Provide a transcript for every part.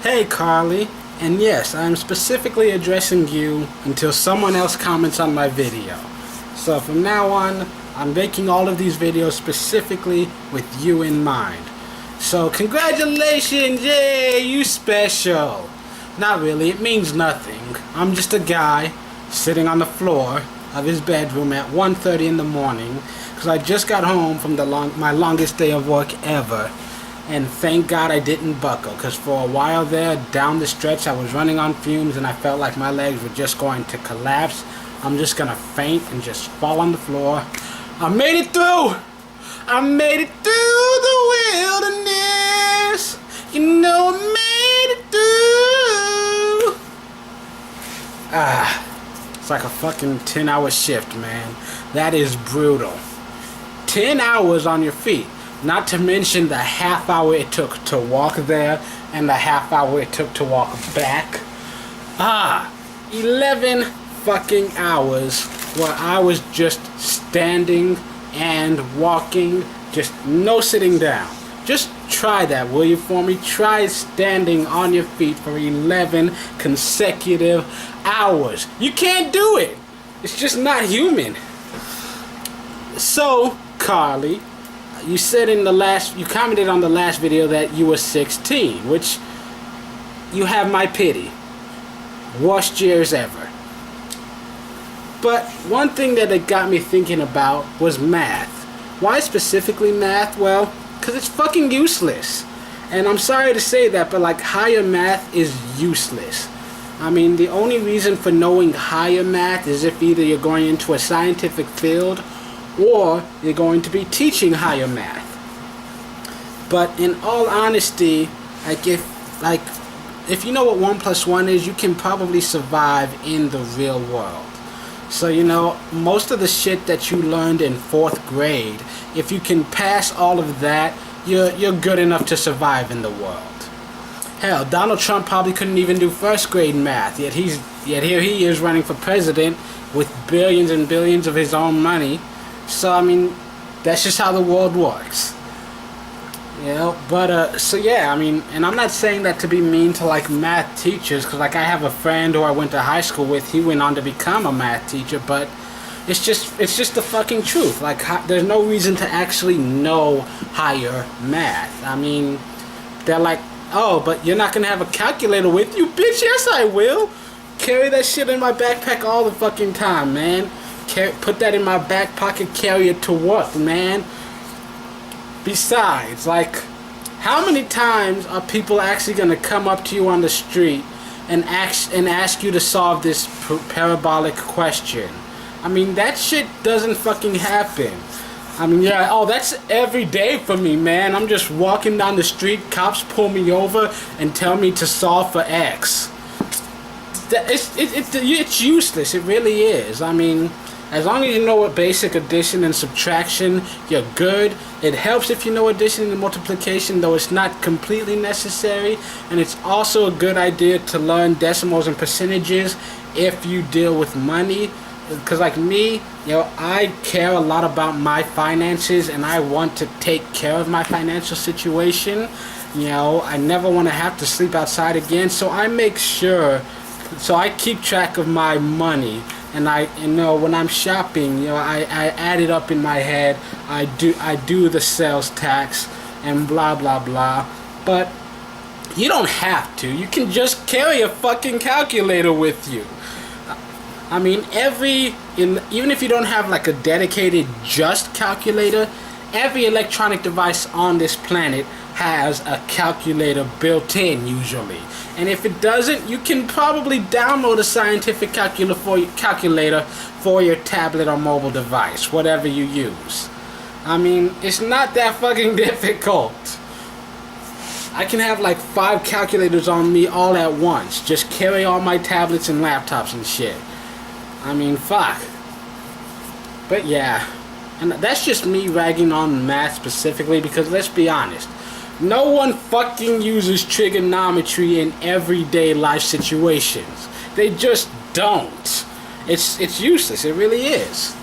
Hey Carly, and yes, I'm specifically addressing you until someone else comments on my video. So from now on, I'm making all of these videos specifically with you in mind. So congratulations, yay, you special. Not really, it means nothing. I'm just a guy sitting on the floor of his bedroom at 1:30 in the morning because I just got home from my longest day of work ever. And thank God I didn't buckle, because for a while there, down the stretch, I was running on fumes and I felt like my legs were just going to collapse. I'm just gonna faint and just fall on the floor. I made it through! I made it through the wilderness! You know I made it through! It's like a fucking 10-hour shift, man. That is brutal. 10 hours on your feet. Not to mention the half hour it took to walk there and the half hour it took to walk back. 11 fucking hours where I was just standing and walking, just no sitting down. Just try that, will you, for me? Try standing on your feet for 11 consecutive hours. You can't do it. It's just not human. So, Carly, you said you commented on the last video that you were 16, which you have my pity. Worst years ever. But one thing that it got me thinking about was math. Why specifically math? Well, because it's fucking useless. And I'm sorry to say that, but like higher math is useless. I mean, the only reason for knowing higher math is if either you're going into a scientific field or you're going to be teaching higher math. But in all honesty, if you know what 1 + 1 is, you can probably survive in the real world. So, you know, most of the shit that you learned in 4th grade, if you can pass all of that, you're good enough to survive in the world. Hell, Donald Trump probably couldn't even do 1st grade math, yet here he is running for president with billions and billions of his own money. So, I mean, that's just how the world works. You know, but, so yeah, I mean, and I'm not saying that to be mean to, like, math teachers, because, like, I have a friend who I went to high school with, he went on to become a math teacher, but it's just the fucking truth. Like, there's no reason to actually know higher math. I mean, they're like, oh, but you're not gonna have a calculator with you? Bitch, yes I will! Carry that shit in my backpack all the fucking time, man. Put that in my back pocket, carry it to work, man. Besides, like, how many times are people actually gonna come up to you on the street and ask you to solve this parabolic question? I mean, that shit doesn't fucking happen. I mean, yeah, oh, that's every day for me, man. I'm just walking down the street, cops pull me over and tell me to solve for X. It's useless, it really is. I mean, as long as you know what basic addition and subtraction, you're good. It helps if you know addition and multiplication, though it's not completely necessary. And it's also a good idea to learn decimals and percentages if you deal with money. Because like me, you know, I care a lot about my finances and I want to take care of my financial situation. You know, I never want to have to sleep outside again, so I make sure, so I keep track of my money. And you know, when I'm shopping, you know, I add it up in my head. I do the sales tax and blah blah blah. But you don't have to. You can just carry a fucking calculator with you. I mean, even if you don't have like a dedicated just calculator, every electronic device on this planet has a calculator built in usually. And if it doesn't, you can probably download a scientific calculator for your tablet or mobile device, whatever you use. I mean, it's not that fucking difficult. I can have like 5 calculators on me all at once. Just carry all my tablets and laptops and shit. I mean, fuck. But yeah, and that's just me ragging on math specifically because let's be honest, no one fucking uses trigonometry in everyday life situations. They just don't. It's useless. It really is.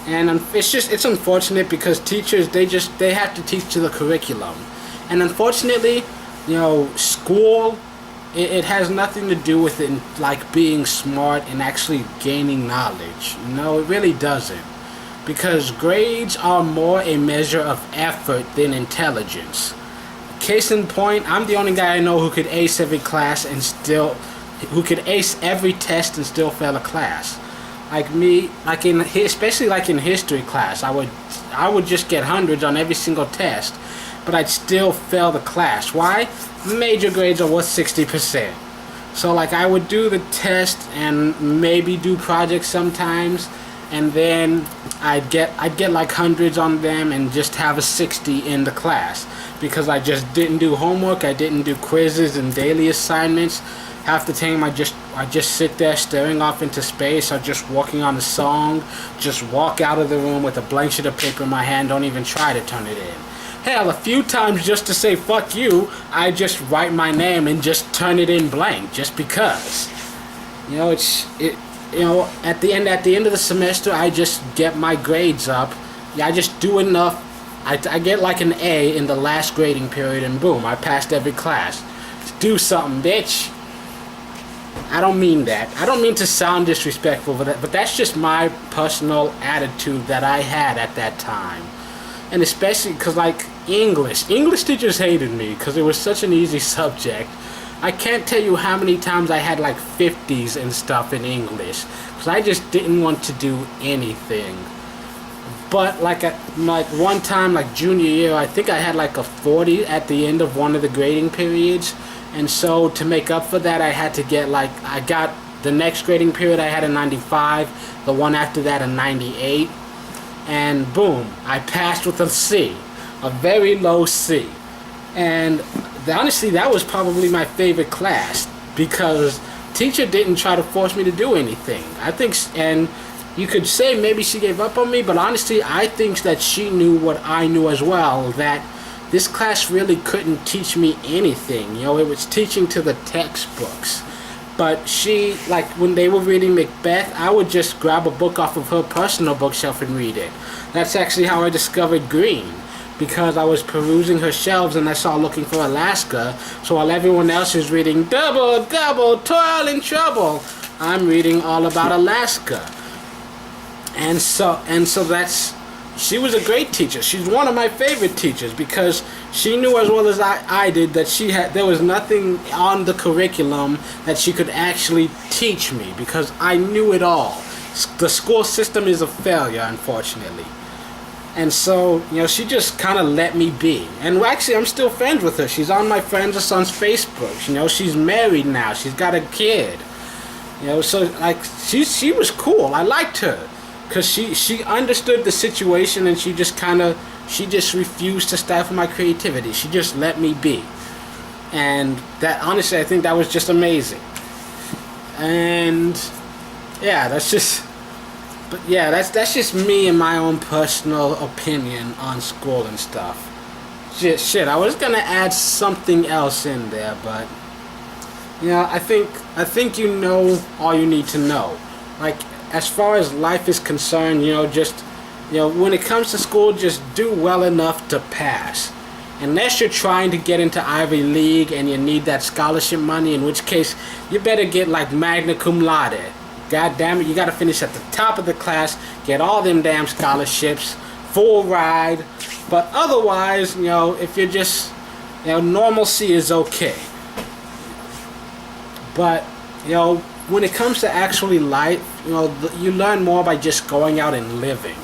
And it's unfortunate because teachers, they have to teach to the curriculum. And unfortunately, you know, school it has nothing to do with it, like being smart and actually gaining knowledge. No, it really doesn't. Because grades are more a measure of effort than intelligence. Case in point, I'm the only guy I know who could ace every class and still, who could ace every test and still fail a class. Like me, especially like in history class, I would just get hundreds on every single test, but I'd still fail the class. Why? Major grades are worth 60%. So like I would do the test and maybe do projects sometimes, and then I'd get like hundreds on them and just have a 60 in the class because I just didn't do homework, I didn't do quizzes and daily assignments. Half the time I just sit there staring off into space or just working on a song, just walk out of the room with a blank sheet of paper in my hand, don't even try to turn it in. Hell, a few times just to say fuck you, I just write my name and just turn it in blank just because. You know, at the end of the semester I just get my grades up. Yeah, I just do enough. I get like an A in the last grading period and boom, I passed every class. Do something, bitch. I don't mean that. I don't mean to sound disrespectful, but that's just my personal attitude that I had at that time. And especially because, like, English teachers hated me because it was such an easy subject. I can't tell you how many times I had, like, 50s and stuff in English because I just didn't want to do anything. But, like one time, like, junior year, I think I had, like, a 40 at the end of one of the grading periods. And so to make up for that, I had to get I got the next grading period I had a 95, the one after that a 98, and boom, I passed with a C, a very low C. And honestly, that was probably my favorite class because teacher didn't try to force me to do anything. I think, and you could say maybe she gave up on me, but honestly, I think that she knew what I knew as well, that this class really couldn't teach me anything. You know, it was teaching to the textbooks. But she, like, when they were reading Macbeth, I would just grab a book off of her personal bookshelf and read it. That's actually how I discovered Green, because I was perusing her shelves and I saw Looking for Alaska. So while everyone else is reading Double, Double, Toil and Trouble, I'm reading all about Alaska. And so that's... She was a great teacher. She's one of my favorite teachers because she knew as well as I did that there was nothing on the curriculum that she could actually teach me because I knew it all. The school system is a failure, unfortunately. And so, you know, she just kind of let me be. And actually, I'm still friends with her. She's on my friends' son's Facebook. You know, she's married now. She's got a kid. You know, so, like, she was cool. I liked her. Because she understood the situation and she just refused to stifle my creativity. She just let me be. And that, honestly, I think that was just amazing. And yeah, that's just me and my own personal opinion on school and stuff. Shit, I was gonna add something else in there, but you know, I think you know all you need to know. Like, as far as life is concerned, you know, when it comes to school, just do well enough to pass. Unless you're trying to get into Ivy League and you need that scholarship money, in which case you better get like magna cum laude. God damn it, you gotta finish at the top of the class, get all them damn scholarships, full ride. But otherwise, you know, if you're just, you know, normalcy is okay. But, you know, when it comes to actually life, you know, you learn more by just going out and living.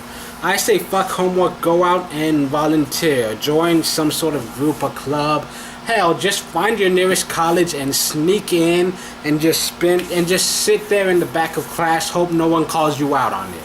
I say fuck homework, go out and volunteer, join some sort of group or club. Hell, just find your nearest college and sneak in and just sit there in the back of class, hope no one calls you out on it.